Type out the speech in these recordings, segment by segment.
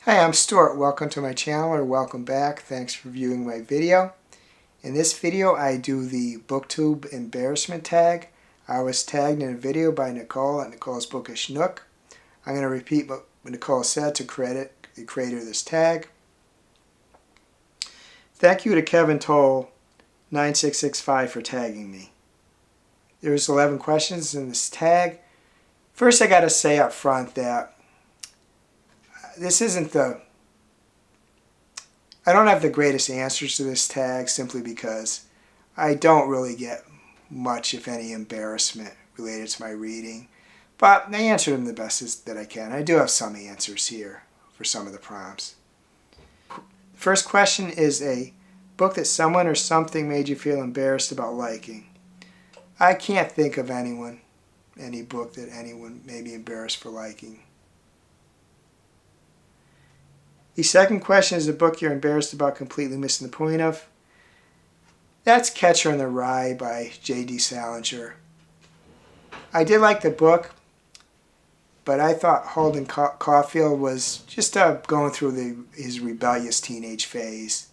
Hi, I'm Stuart. Welcome to my channel, or welcome back. Thanks for viewing my video. In this video I do the BookTube Embarrassment Tag. I was tagged in a video by Nicole at Nicole's Bookish Nook. I'm going to repeat what Nicole said to credit the creator of this tag. Thank you to Kevin Toll 9665 for tagging me. There's 11 questions in this tag. First, I got to say up front that this isn't I don't have the greatest answers to this tag, simply because I don't really get much, if any, embarrassment related to my reading. But I answer them the best that I can. I do have some answers here for some of the prompts. The first question is a book that someone or something made you feel embarrassed about liking. I can't think of any book that anyone made me embarrassed for liking. The second question is a book you're embarrassed about completely missing the point of. That's Catcher in the Rye by J.D. Salinger. I did like the book, but I thought Holden Caulfield was just going through his rebellious teenage phase.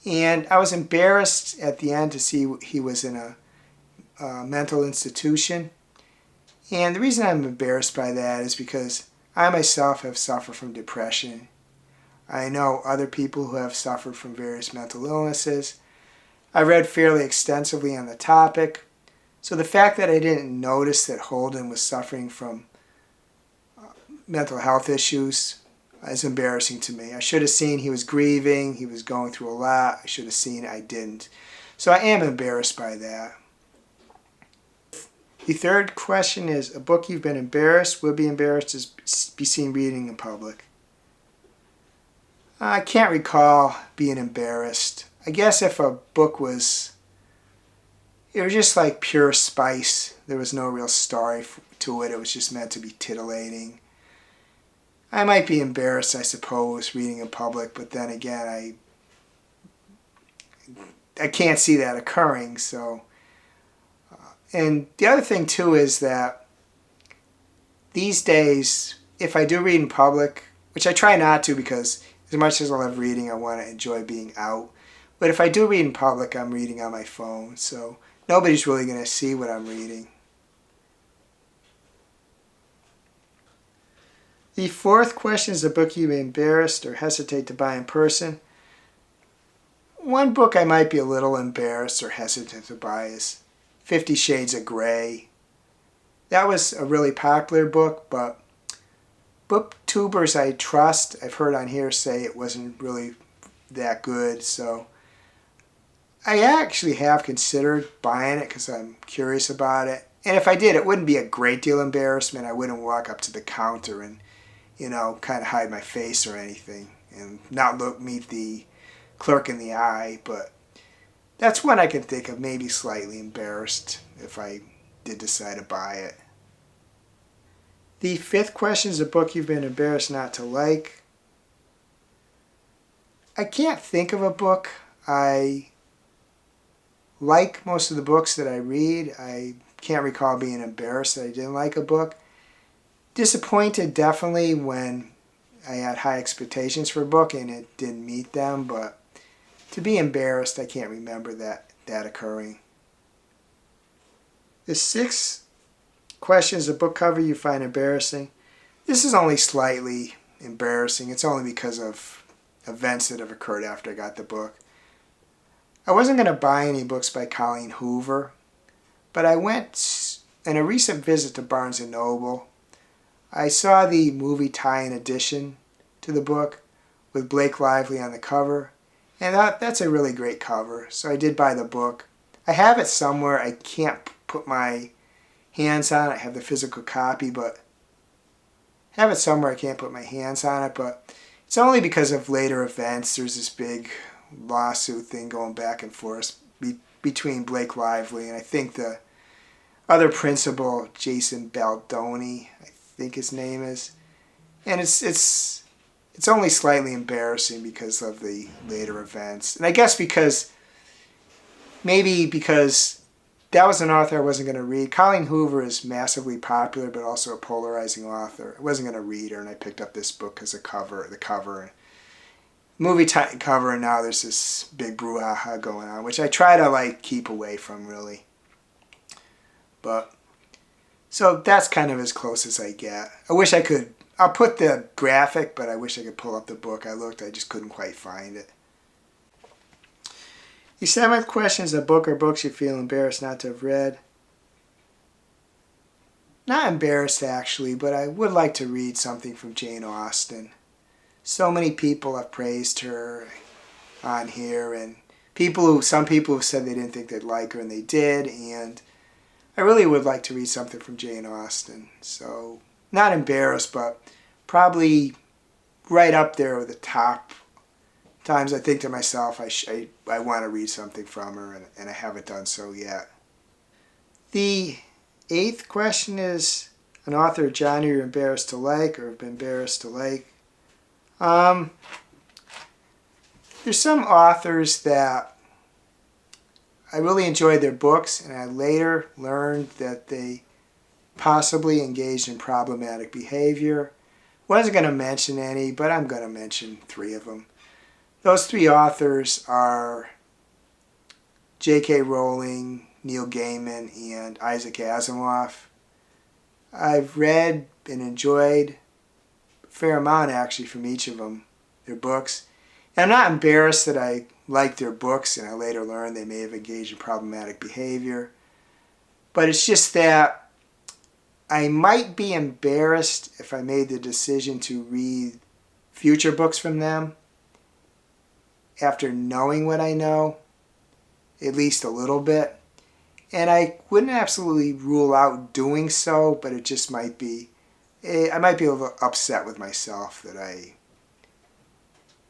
And I was embarrassed at the end to see he was in a mental institution. And the reason I'm embarrassed by that is because I myself have suffered from depression. I know other people who have suffered from various mental illnesses. I read fairly extensively on the topic. So the fact that I didn't notice that Holden was suffering from mental health issues is embarrassing to me. I should have seen he was grieving, he was going through a lot. I should have seen I didn't. So I am embarrassed by that. The third question is a book you've been embarrassed, would be embarrassed to be seen reading in public. I can't recall being embarrassed. I guess if a book it was just like pure spice. There was no real story to it. It was just meant to be titillating. I might be embarrassed, I suppose, reading in public, but then again, I can't see that occurring. So, and the other thing too is that these days, if I do read in public, which I try not to, because as much as I love reading, I want to enjoy being out. But if I do read in public, I'm reading on my phone, so nobody's really going to see what I'm reading. The fourth question is a book you may embarrassed or hesitate to buy in person. One book I might be a little embarrassed or hesitant to buy is 50 Shades of Grey. That was a really popular book, but booktubers I trust, I've heard on here, say it wasn't really that good. So I actually have considered buying it because I'm curious about it. And if I did, it wouldn't be a great deal of embarrassment. I wouldn't walk up to the counter and, kind of hide my face or anything and not meet the clerk in the eye. But that's one I can think of, maybe slightly embarrassed if I did decide to buy it. The fifth question is a book you've been embarrassed not to like. I can't think of a book. I like most of the books that I read. I can't recall being embarrassed that I didn't like a book. Disappointed definitely when I had high expectations for a book and it didn't meet them, but to be embarrassed, I can't remember that occurring. The sixth question is a book cover you find embarrassing. This is only slightly embarrassing. It's only because of events that have occurred after I got the book. I wasn't going to buy any books by Colleen Hoover, but I went in a recent visit to Barnes & Noble. I saw the movie tie-in edition to the book with Blake Lively on the cover, and that's a really great cover, so I did buy the book. I have it somewhere. I can't put my hands on it. I have the physical copy, but I have it somewhere. I can't put my hands on it, but it's only because of later events. There's this big lawsuit thing going back and forth between Blake Lively and I think the other principal, Jason Baldoni, I think his name is. And it's only slightly embarrassing because of the later events. And I guess because that was an author I wasn't going to read. Colleen Hoover is massively popular, but also a polarizing author. I wasn't going to read her, and I picked up this book because the cover, movie cover, and now there's this big brouhaha going on, which I try to like keep away from, really. But so that's kind of as close as I get. I wish I could. I'll put the graphic, but I wish I could pull up the book. I looked, I just couldn't quite find it. The seventh question is a book or books you feel embarrassed not to have read. Not embarrassed, actually, but I would like to read something from Jane Austen. So many people have praised her on here, and some people have said they didn't think they'd like her, and they did, and I really would like to read something from Jane Austen. So, not embarrassed, but probably right up there with the top times I think to myself, I want to read something from her, and I haven't done so yet. The eighth question is an author or genre you're embarrassed to like or have been embarrassed to like. There's some authors that I really enjoyed their books, and I later learned that they possibly engaged in problematic behavior. Wasn't going to mention any, but I'm going to mention 3 of them. Those 3 authors are J.K. Rowling, Neil Gaiman, and Isaac Asimov. I've read and enjoyed a fair amount, actually, from each of them, their books. And I'm not embarrassed that I liked their books, and I later learned they may have engaged in problematic behavior. But it's just that I might be embarrassed if I made the decision to read future books from them after knowing what I know, at least a little bit. And I wouldn't absolutely rule out doing so, but it just might be, I might be a little upset with myself that I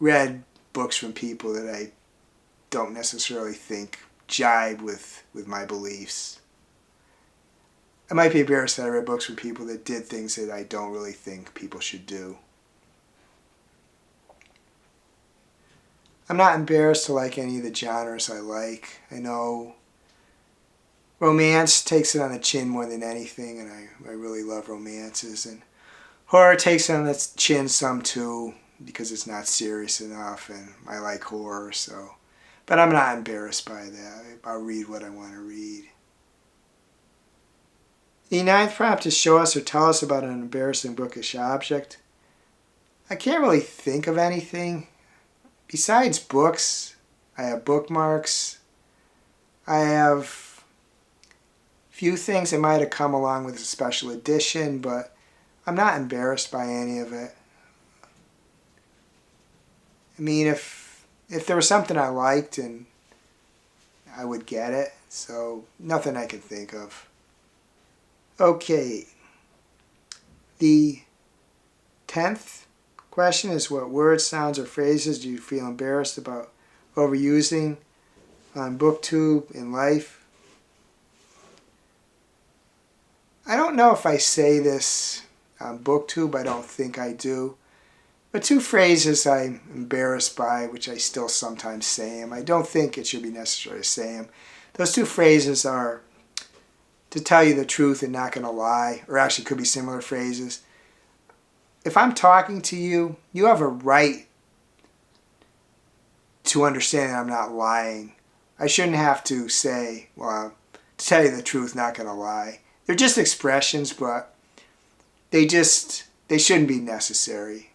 read books from people that I don't necessarily think jibe with my beliefs. I might be embarrassed that I read books from people that did things that I don't really think people should do. I'm not embarrassed to like any of the genres I like. I know romance takes it on the chin more than anything, and I really love romances. And horror takes it on the chin some too, because it's not serious enough, and I like horror, so. But I'm not embarrassed by that. I'll read what I want to read. The ninth prompt is show us or tell us about an embarrassing bookish object. I can't really think of anything. Besides books, I have bookmarks. I have a few things that might have come along with a special edition, but I'm not embarrassed by any of it. I mean, if there was something I liked, and I would get it, so nothing I can think of. Okay, the 10th question is what words, sounds, or phrases do you feel embarrassed about overusing on BookTube in life? I don't know if I say this on BookTube. I don't think I do. But 2 phrases I'm embarrassed by, which I still sometimes say them. I don't think it should be necessary to say them. Those 2 phrases are to tell you the truth and not going to lie, or actually could be similar phrases. If I'm talking to you, you have a right to understand that I'm not lying. I shouldn't have to say, well, to tell you the truth, not going to lie. They're just expressions, but they shouldn't be necessary.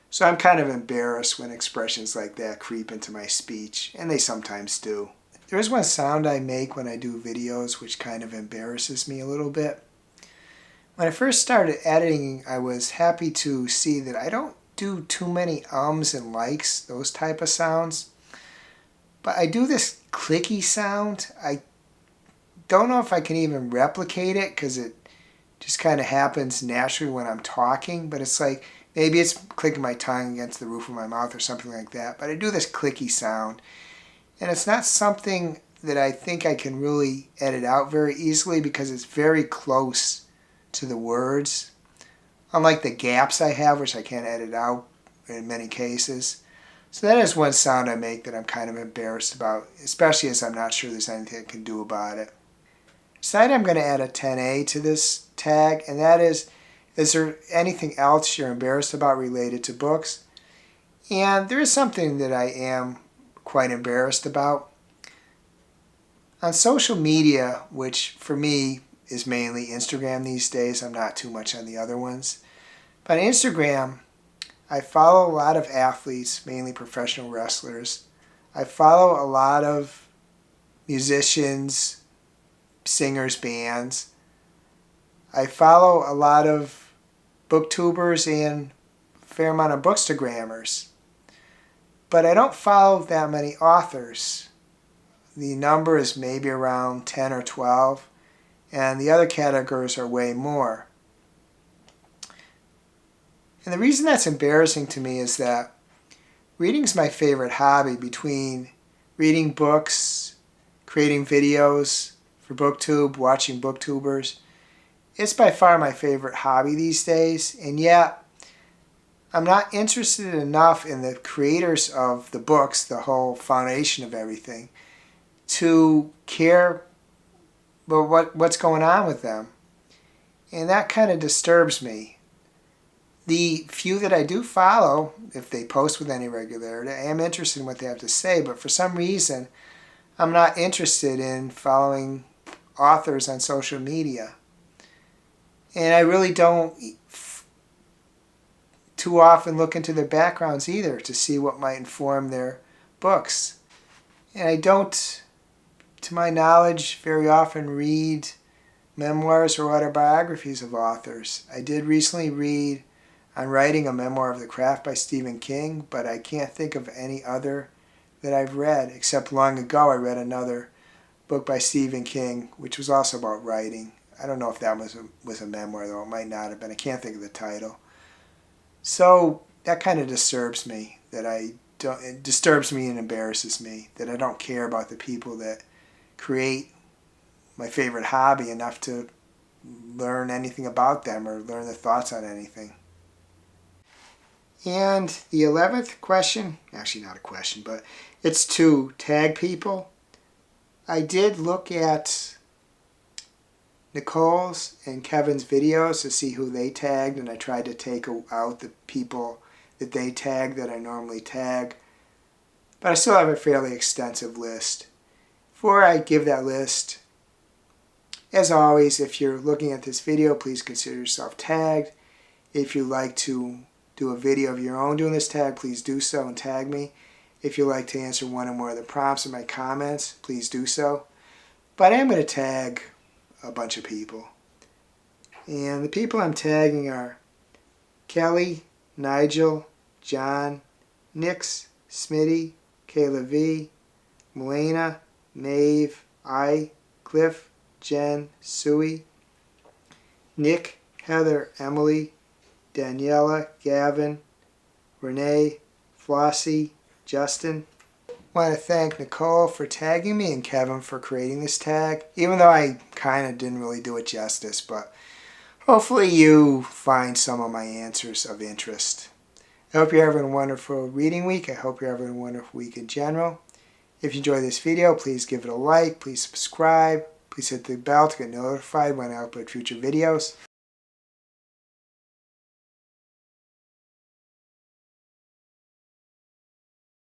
So I'm kind of embarrassed when expressions like that creep into my speech, and they sometimes do. There is one sound I make when I do videos which kind of embarrasses me a little bit. When I first started editing, I was happy to see that I don't do too many ums and likes, those type of sounds. But I do this clicky sound. I don't know if I can even replicate it because it just kind of happens naturally when I'm talking. But it's like, maybe it's clicking my tongue against the roof of my mouth or something like that. But I do this clicky sound. And it's not something that I think I can really edit out very easily because it's very close to the words. Unlike the gaps I have, which I can't edit out in many cases. So that is one sound I make that I'm kind of embarrassed about, especially as I'm not sure there's anything I can do about it. decided I'm going to add a 10A to this tag, and that is there anything else you're embarrassed about related to books? And there is something that I am quite embarrassed about. On social media, which for me is mainly Instagram these days, I'm not too much on the other ones. But on Instagram, I follow a lot of athletes, mainly professional wrestlers. I follow a lot of musicians, singers, bands. I follow a lot of booktubers and a fair amount of bookstagrammers. But I don't follow that many authors. The number is maybe around 10 or 12, and the other categories are way more. And the reason that's embarrassing to me is that reading is my favorite hobby. Between reading books, creating videos for BookTube, watching booktubers, it's by far my favorite hobby these days, and yet I'm not interested enough in the creators of the books, the whole foundation of everything, to care about what's going on with them. And that kind of disturbs me. The few that I do follow, if they post with any regularity, I am interested in what they have to say, but for some reason, I'm not interested in following authors on social media. And I really don't too often look into their backgrounds either to see what might inform their books. And I don't, to my knowledge, very often read memoirs or autobiographies of authors. I did recently read On Writing, a Memoir of the Craft by Stephen King, but I can't think of any other that I've read, except long ago I read another book by Stephen King, which was also about writing. I don't know if that was a memoir, though. It might not have been. I can't think of the title. So that kind of disturbs me, it disturbs me and embarrasses me that I don't care about the people that create my favorite hobby enough to learn anything about them or learn their thoughts on anything. And the 11th question, actually not a question, but it's to tag people. I did look at Nicole's and Kevin's videos to see who they tagged, and I tried to take out the people that they tag that I normally tag. But I still have a fairly extensive list. Before I give that list, as always, if you're looking at this video, please consider yourself tagged. If you'd like to do a video of your own doing this tag, please do so and tag me. If you'd like to answer one or more of the prompts in my comments, please do so. But I am going to tag a bunch of people. And the people I'm tagging are Kelly, Nigel, John, Nix, Smitty, Kayla V, Melena, Maeve, I, Cliff, Jen, Sui, Nick, Heather, Emily, Daniela, Gavin, Renee, Flossie, Justin. I want to thank Nicole for tagging me and Kevin for creating this tag, even though I kind of didn't really do it justice, but hopefully you find some of my answers of interest. I hope you're having a wonderful reading week. I hope you're having a wonderful week in general. If you enjoyed this video, please give it a like, please subscribe, please hit the bell to get notified when I upload future videos.